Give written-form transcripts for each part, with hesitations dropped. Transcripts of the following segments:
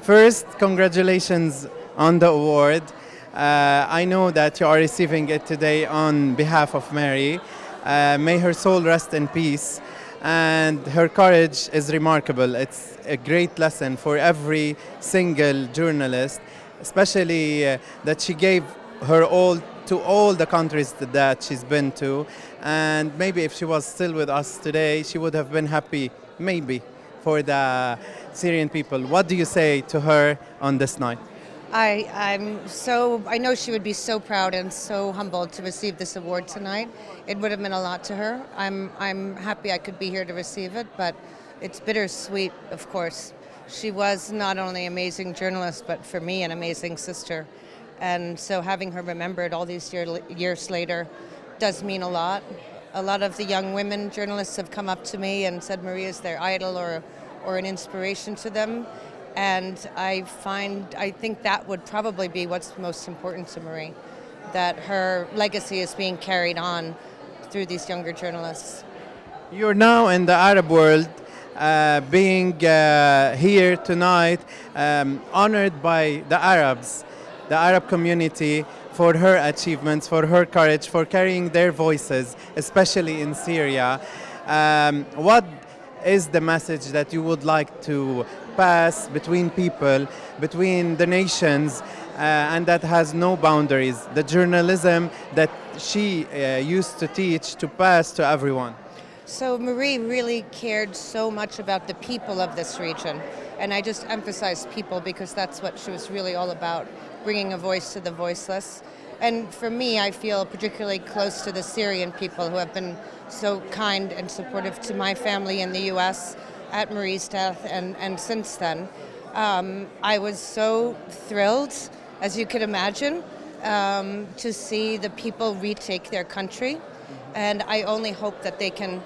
First, congratulations on the award. I know that you are receiving it today on behalf of Mary. May her soul rest in peace. And her courage is remarkable. It's a great lesson for every single journalist, especially that she gave her all to all the countries that she's been to. And maybe if she was still with us today, she would have been happy, maybe, for the Syrian people. What do you say to her on this night? I know she would be so proud and so humbled to receive this award tonight. It would have meant a lot to her. I'm happy I could be here to receive it, but it's bittersweet, of course. She was not only an amazing journalist, but for me, an amazing sister. And so having her remembered all these years later does mean a lot. A lot of the young women journalists have come up to me and said Marie is their idol or an inspiration to them. And I think that would probably be what's most important to Marie, that her legacy is being carried on through these younger journalists. You're now in the Arab world, being here tonight, honored by the Arabs, the Arab community, for her achievements, for her courage, for carrying their voices, especially in Syria. What is the message that you would like to pass between people, between the nations, and that has no boundaries? The journalism that she used to teach to pass to everyone. So Marie really cared so much about the people of this region. And I just emphasize people because that's what she was really all about, bringing a voice to the voiceless. And for me, I feel particularly close to the Syrian people who have been so kind and supportive to my family in the U.S. at Marie's death and since then. I was so thrilled, as you could imagine, to see the people retake their country. And I only hope that they can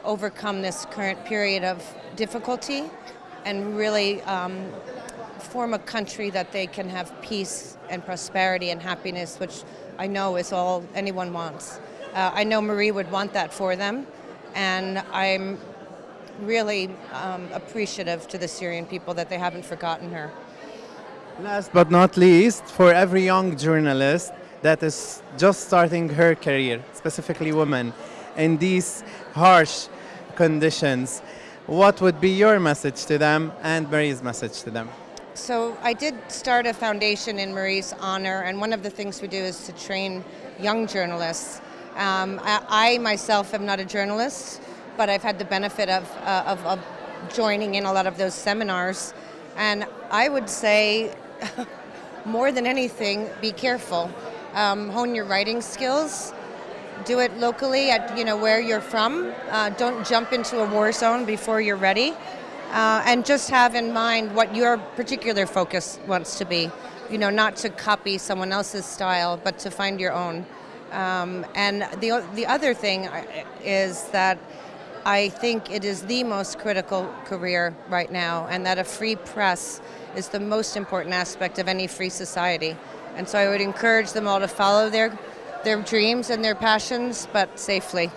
overcome this current period of difficulty and really form a country that they can have peace and prosperity and happiness, which I know is all anyone wants. I know Marie would want that for them, and I'm really appreciative to the Syrian people that they haven't forgotten her. Last but not least, for every young journalist that is just starting her career, specifically women, in these harsh conditions, what would be your message to them and Marie's message to them? So I did start a foundation in Marie's honor, and one of the things we do is to train young journalists. I myself am not a journalist, but I've had the benefit of joining in a lot of those seminars. And I would say, more than anything, be careful. Hone your writing skills. Do it locally at where you're from. Don't jump into a war zone before you're ready. And just have in mind what your particular focus wants to be. Not to copy someone else's style, but to find your own. And the other thing is that I think it is the most critical career right now, and that a free press is the most important aspect of any free society. And so I would encourage them all to follow their dreams and their passions, but safely.